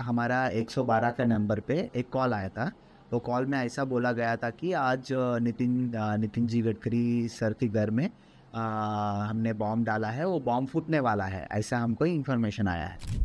हमारा 112 का नंबर पे एक कॉल आया था। तो कॉल में ऐसा बोला गया था कि आज नितिन जी गडकरी सर के घर में हमने बॉम्ब डाला है, वो बॉम्ब फूटने वाला है, ऐसा हमको इन्फॉर्मेशन आया है।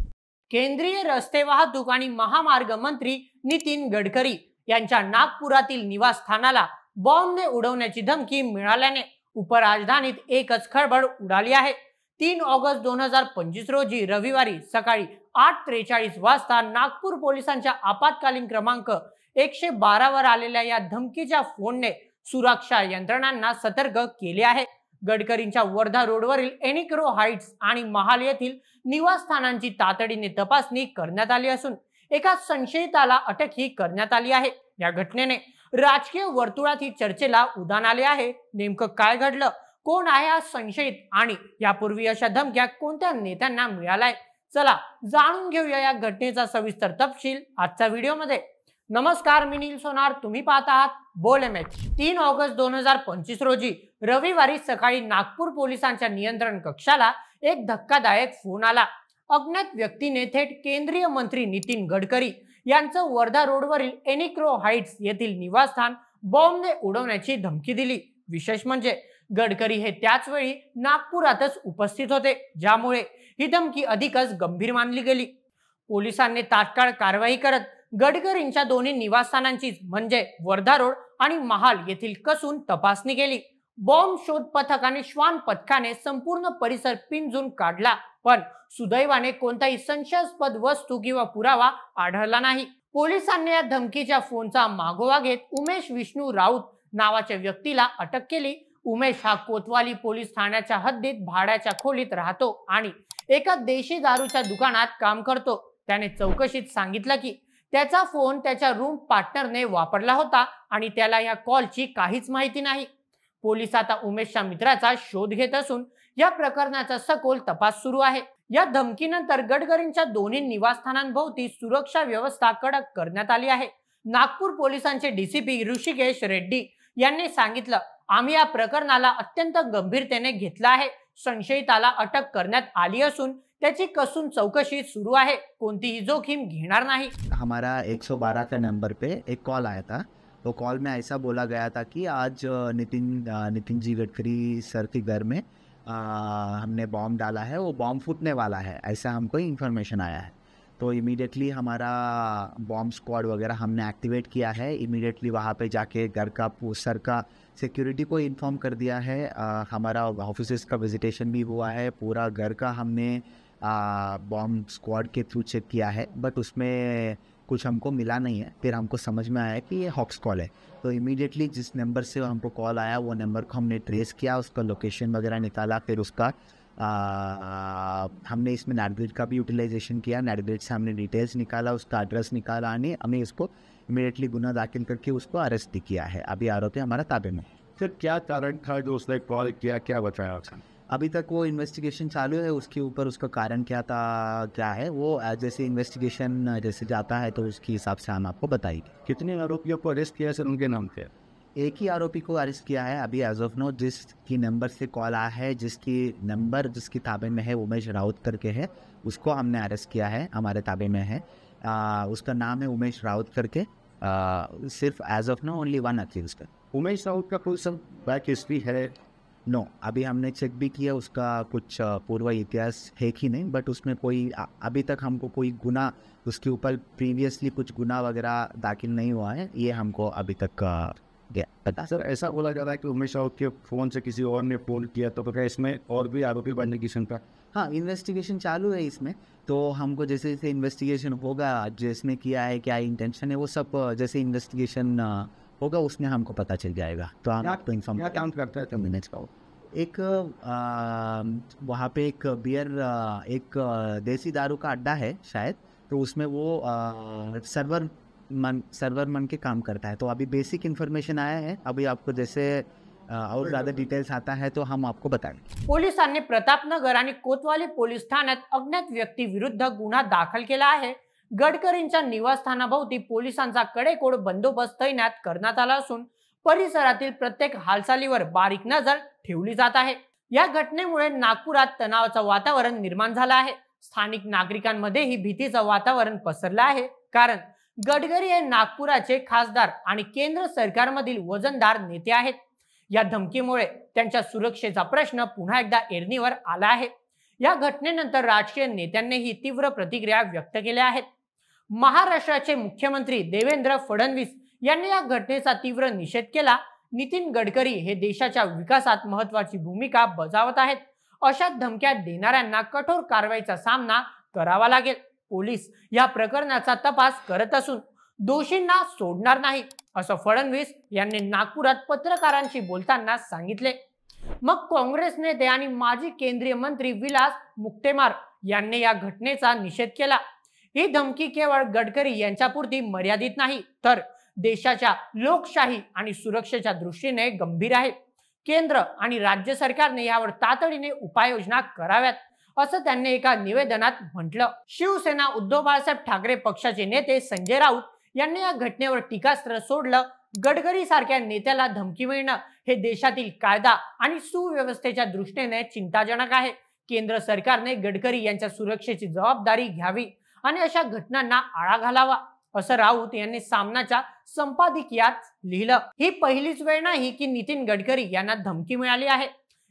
केंद्रीय रस्ते वाहतूक आणि महामार्ग मंत्री नितीन गडकरी यांच्या नागपुरातील निवासस्थानाला बॉम्बने उडवण्याची धमकी मिळाल्याने उपराजधानीत एकच खळबळ उडाली आहे। 3 ऑगस्ट 2025 रोजी रविवारी सकाळी 8:43 वाजता नागपूर पोलिसांच्या आपत्कालीन क्रमांक 112 वर आलेल्या या धमकीच्या फोनने सुरक्षा यंत्रणांना सतर्क केले आहे। गडकरींच्या वर्धा रोडवरील एनिक्रो हाइट्स आणि महाल येथील निवासस्थानांची तातडीने तपासणी करण्यात आली असून एका संशयिताला अटकही करण्यात आली आहे। या घटनेने राजकीय वर्तुळात चर्चेला उधाण आले आहे। नेमकं काय घडलं, कोण आहे हा संशयित आणि यापूर्वी अशा धमक्या कोणत्या नेत्यांना मिळालाय, चला जाणून घेऊया या घटनेचा सविस्तर तपशील आजच्या व्हिडिओमध्ये। नमस्कार, मी नील सोनार, तुम्ही पाहत आहात बोल एमएच। 3 ऑगस्ट 2025 रोजी रविवारी सकाळी नागपूर पोलिसांच्या नियंत्रण कक्षाला एक धक्कादायक फोन आला। अज्ञात व्यक्तीने थेट केंद्रीय मंत्री नितीन गडकरी यांचं वर्धा रोडवरील एनिक्रो हाइट्स येथील निवासस्थान बॉम्बने उडवण्याची धमकी दिली। विशेष म्हणजे गडकरी हे त्याच वेळी नागपुरातच उपस्थित होते, ज्यामुळे ही धमकी अधिकच गंभीर मानली गेली। पोलिसांनी तात्काळ कारवाई करत गडकरींच्या दोन्ही निवासस्थानांची म्हणजे वर्धा रोड आणि महाल येथील कसून तपासणी केली। बॉम्ब शोध पथक आणि श्वान पथकाने संपूर्ण परिसर पिंजून काढला, पण सुदैवाने कोणताही संशयास्पद वस्तू किंवा पुरावा आढळला नाही। पोलिसांनी या धमकीच्या फोनचा मागोवा घेत उमेश विष्णू राऊत नावाच्या व्यक्तीला अटक केली। उमेश हा कोतवाली पोलीस ठाण्याच्या हद्दीत भाड्याच्या खोलीत राहतो आणि एका देशी दारूच्या दुकानात काम करतो। त्याने चौकशीत सांगितलं की त्याचा फोन त्याच्या रूम पार्टनरने वापरला होता आणि त्याला या कॉलची काहीच माहिती नाही। पोलीस आता उमेशच्या मित्राचा शोध घेत असून या प्रकरणाचा सखोल तपास सुरू आहे। या धमकीनंतर गडकरींच्या दोन्ही निवासस्थानांभोवती सुरक्षा व्यवस्था कडक करण्यात आली आहे। नागपूर पोलिसांचे डीसीपी ऋषिकेश रेड्डी यांनी सांगितलं, आम्ही या प्रकरणाला अत्यंत गंभीरतेने घेतलं आहे। संशयिताला अटक करण्यात आली असून त्याची कसून चौकशी सुरू आहे, कोणतीही जोखीम घेणार नाही। हमारा 112 का नंबर पे एक कॉल आया था। तो कॉल में ऐसा बोला गया था कि आज नितिन जी गडकरी सर के घर में हमने बॉम्ब डाला है, वो बॉम्ब फूटने वाला है, ऐसा हमको इन्फॉर्मेशन आया है। तो इमीडिएटली हमारा बॉम्ब स्क्वाड वगैरह हमने एक्टिवेट किया है। इमीडिएटली वहाँ पे जाके घर का सर का सिक्योरिटी को इन्फॉर्म कर दिया है। हमारा ऑफिसेस का विजिटेशन भी हुआ है। पूरा घर का हमने बॉम्ब स्क्वाड के थ्रू चेक किया है, बट उसमें कुछ हमको मिला नहीं है। फिर हमको समझ में आया कि ये हॉक्स कॉल है। तो इमीडिएटली जिस नंबर से हमको कॉल आया वो नंबर को हमने ट्रेस किया, उसका लोकेशन वगैरह निकाला। फिर उसका हमने इसमें नेटग्रिड का भी यूटिलाइजेशन किया। नेटग्रिड से हमने डिटेल्स निकाला, उसका एड्रेस निकाला और हमें इसको इमीडिएटली गुना दाखिल करके उसको अरेस्ट भी किया है। अभी आरोपी हमारा ताबे में है। सर क्या कारण था जो उसने कॉल किया, क्या बताया उसने? अभी तक वो इन्वेस्टिगेशन चालू है, उसके ऊपर उसका कारण क्या था, क्या है वो जैसे इन्वेस्टिगेशन जैसे जाता है तो उसके हिसाब से हम आपको बताएंगे। कितने आरोपियों को अरेस्ट किया सर, उनके नाम थे? एक ही आरोपी को अरेस्ट किया है अभी एज ऑफ नो। जिसकी नंबर से कॉल आया है, जिसकी ताबे में है, उमेश राउत करके है, उसको हमने अरेस्ट किया है, हमारे ताबे में है। उसका नाम है उमेश राउत करके। सिर्फ age of no only one accused है। उमेश राउत का कोई सब बैक हिस्ट्री है? नो, अभी हमने चेक भी किया, उसका कुछ पूर्व इतिहास है कि नहीं, बट उसमें कोई अभी तक हमको कोई गुना उसके ऊपर प्रीवियसली कुछ गुना वगैरह दाखिल नहीं हुआ है, ये हमको अभी तक पता। सर ऐसा बोला जा रहा है कि उमेश राउत के फ़ोन से किसी और ने फ़ोन किया, तो क्या इसमें और भी आरोपी बनने की शंका? हाँ, इन्वेस्टिगेशन चालू है इसमें। तो हमको जैसे जैसे इन्वेस्टिगेशन होगा, जिसने किया है, क्या इंटेंशन है, वो सब जैसे इन्वेस्टिगेशन होगा उसमें हमको पता चल जाएगा। तो हम आपको इन्फॉर्म क्या काम करता है तो मैनेज का? एक वहाँ पे एक एक देसी दारू का अड्डा है शायद, तो उसमें वो सर्वर मन के काम करता है। तो अभी बेसिक इन्फॉर्मेशन आया है, अभी आपको जैसे और ज़्यादा डिटेल्स आता है तो हम आपको बताएंगे। पोलिसांनी प्रतापनगर आणि कोतवाली पोलीस ठाण्यात अज्ञात व्यक्ती विरुद्ध गुन्हा दाखल केला आहे। गडकरींच्या निवासस्थानाभोवती पोलिसांचा कडेकोड बंदोबस्त तैनात करण्यात आला असून परिसरातील प्रत्येक हालचालीवर बारीक नजर ठेवली जात आहे। या घटनेमुळे नागपुरात तणावाचं वातावरण निर्माण झालं आहे। स्थानिक नागरिकांमध्येही भीतीचं वातावरण पसरलं आहे, कारण गडकरी हे नागपुराचे खासदार आणि केंद्र सरकारमधील वजनदार नेते आहेत. या धमकीमुळे त्यांच्या सुरक्षेचा प्रश्न पुन्हा एकदा ऐरणीवर आला आहे. या घटनेनंतर राजकीय नेत्यांनीही तीव्र प्रतिक्रिया व्यक्त केल्या आहेत. महाराष्ट्राचे मुख्यमंत्री देवेंद्र फडणवीस यांनी या घटनेचा तीव्र निषेध केला. नितीन गडकरी हे देशाच्या विकासात महत्त्वाची भूमिका बजावत आहेत. अशा धमक्या देणाऱ्यांना कठोर कारवाईचा सामना करावा लागेल. पोलीस या प्रकरणाचा तपास करत असून दोषींना सोडणार नाही, असं फडणवीस यांनी नागपुरात पत्रकारांशी बोलताना सांगितले. मग काँग्रेस नेते आणि माजी केंद्रीय मंत्री विलास मुक्तेमार यांनी या घटनेचा निषेध केला. ही धमकी केवळ गडकरी यांच्यापुरती मर्यादित नाही, तर देशाच्या लोकशाही आणि सुरक्षेच्या दृष्टीने गंभीर आहे. केंद्र आणि राज्य सरकारने यावर तातडीने उपाययोजना कराव्यात, असं त्यांनी एका निवेदनात म्हटलं. शिवसेना उद्धव बाळासाहेब ठाकरे पक्षाचे नेते संजय राऊत यांनी या घटनेवर टीकास्त्र सोडलं. गडकरी सारख्या नेत्याला धमकी मिळणं हे देशातील कायदा आणि सुव्यवस्थेच्या दृष्टीने चिंताजनक आहे. केंद्र सरकारने गडकरी यांच्या सुरक्षेची जबाबदारी घ्यावी आणि अशा घटनांना आळा घालावा, असं राऊत यांनी सामनाच्या संपादकीयात लिहिलं. ही पहिलीच वेळ नाही की नितीन गडकरी यांना धमकी मिळाली आहे.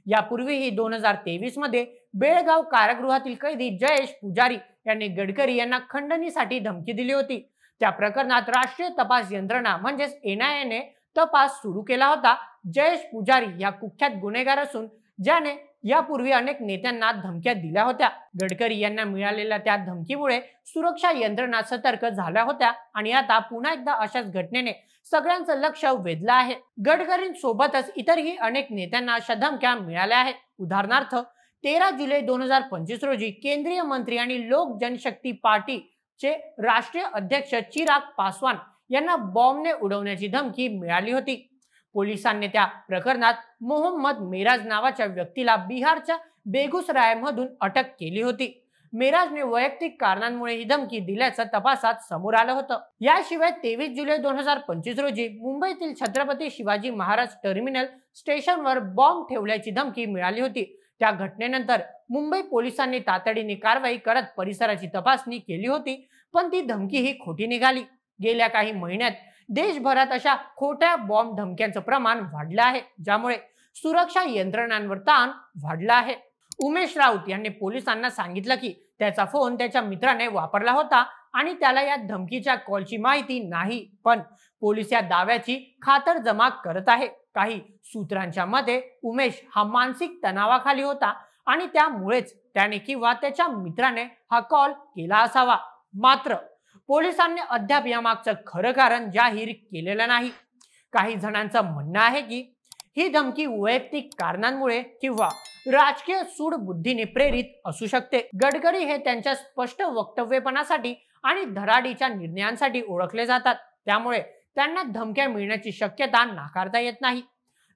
यापूर्वीही 2023 मध्ये बेळगाव कारागृहातील कैदी जयेश पुजारी यांनी गडकरी यांना खंडणीसाठी धमकी दिली होती. त्या प्रकरणात राष्ट्रीय तपास यंत्रणा म्हणजेच NIA ने तपास सुरू केला होता. जयेश पुजारी या कुख्यात गुन्हेगार असून ज्याने यापूर्वी अनेक नेत्यांना धमक्या दिल्या होत्या. गडकरी यांना मिळालेल्या त्या धमकीमुळे सुरक्षा यंत्रणा सतर्क झाल्या होत्या आणि आता पुन्हा एकदा अशाच घटनेने सगळ्यांचं लक्ष वेधलं आहे. गडकरींसोबतच इतरही अनेक नेत्यांना अशा धमक्या मिळाल्या आहेत. उदाहरणार्थ 13 जुलै 2025 रोजी केंद्रीय मंत्री आणि लोक जनशक्ती पार्टीचे राष्ट्रीय अध्यक्ष चिराग पासवान यांना बॉम्बने उडवण्याची धमकी मिळाली होती. पोलिसांनी त्या प्रकरणात मोहम्मद मेराज नावाच्या व्यक्तीला बिहारच्या बेगुसरायमधून अटक केली होती. मेराजने वैयक्तिक कारणांमुळे ही धमकी दिल्याचं तपासात समोर आलं होतं. याशिवाय 23 जुलै 2025 रोजी मुंबईतील छत्रपती शिवाजी महाराज टर्मिनल स्टेशनवर बॉम्ब ठेवल्याची धमकी मिळाली होती. त्या घटनेनंतर मुंबई पोलिसांनी तातडीने कारवाई करत परिसराची तपासणी केली होती, पण ती धमकी ही खोटी निघाली. गेल्या काही महिन्यात देशभरात अशा खोट्या बॉम्ब धमक्यांचं प्रमाण वाढलं आहे, ज्यामुळे सुरक्षा यंत्रणांवर ताण वाढला आहे. उमेश राऊत यांनी पोलिसांना सांगितलं की त्याचा फोन त्याच्या मित्राने वापरला होता आणि त्याला या धमकीच्या कॉलची माहिती नाही, पण पोलीस या दाव्याची खातरजमा करत आहे. काही सूत्रांच्या मते उमेश हा मानसिक तणावाखाली होता आणि त्यामुळेच त्याने किंवा त्याच्या मित्राने हा कॉल केला असावा. मात्र पोलिसांनी अद्याप यामागचं खरं कारण जाहीर केलेलं नाही. काही जणांचं म्हणणं आहे की ही धमकी वैयक्तिक कारणांमुळे किंवा राजकीय सूडबुद्धीने प्रेरित असू शकते. गडकरी हे त्यांच्या स्पष्ट वक्तव्यपणासाठी आणि धडाडीच्या निर्णयांसाठी ओळखले जातात, त्यामुळे त्यांना धमक्या मिळण्याची शक्यता नाकारता येत नाही.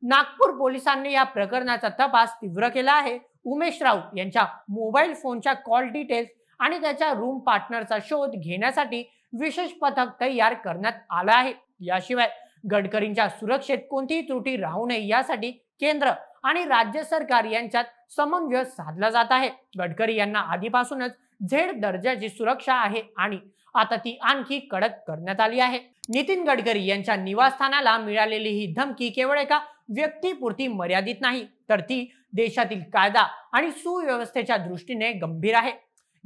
नागपूर पोलिसांनी या प्रकरणाचा तपास तीव्र केला आहे. उमेश राऊत यांच्या मोबाईल फोनच्या कॉल डिटेल्स आणि त्याच्या रूम पार्टनरचा शोध घेण्यासाठी विशेष पथक तयार करण्यात आलं आहे. याशिवाय गडकरींच्या सुरक्षेत कोणतीही त्रुटी राहू नये यासाठी केंद्र आणि राज्य सरकार यांच्यात समन्वय साधला जात आहे. गडकरी यांना आधीपासूनच झेड दर्जाची सुरक्षा आहे आणि आता ती आणखी कडक करण्यात आली आहे. नितीन गडकरी यांच्या निवासस्थानाला मिळालेली ही धमकी केवळ एका व्यक्तीपुरती मर्यादित नाही, तर ती देशातील कायदा आणि सुव्यवस्थेच्या दृष्टीने गंभीर आहे.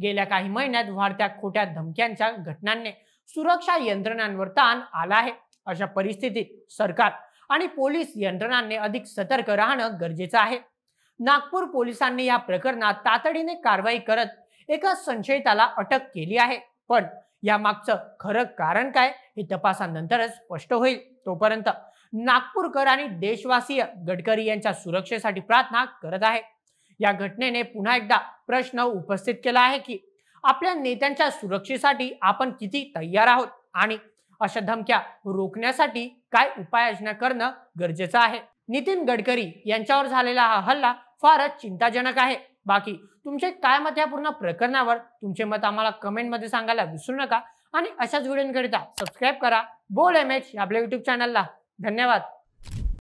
गेल्या काही महिन्यात वाढत्या खोट्या धमक्यांच्या घटनांनी सुरक्षा यंत्रणांवर ताण आला आहे. अशा परिस्थितीत सरकार आणि पोलीस यंत्रणांनी अधिक सतर्क राहणं गरजेचं आहे. नागपूर पोलिसांनी या प्रकरणात तातडीने कारवाई करत एका संशयिताला अटक केली आहे, पण यामागचं खरं कारण काय हे तपासानंतरच स्पष्ट होईल. तोपर्यंत नागपूरकर आणि देशवासीय गडकरी यांच्या सुरक्षेसाठी प्रार्थना करत आहे. या घटनेने पुन्हा एकदा प्रश्न उपस्थित केला आहे की आपल्या नेत्यांच्या सुरक्षेसाठी आपण किती तयार आहोत आणि अशा धमक्या रोखण्यासाठी काय उपाययोजना करणं गरजेचं आहे. नितीन गडकरी यांच्यावर झालेला हा हल्ला फारच चिंताजनक आहे. बाकी तुमचे काय मत या पूर्ण प्रकरणावर? तुमचे मत आम्हाला कमेंट मध्ये सांगायला विसरू नका आणि अशाच व्हिडिओंकरिता सबस्क्राईब करा बोल MH आपल्या YouTube चॅनलला. धन्यवाद.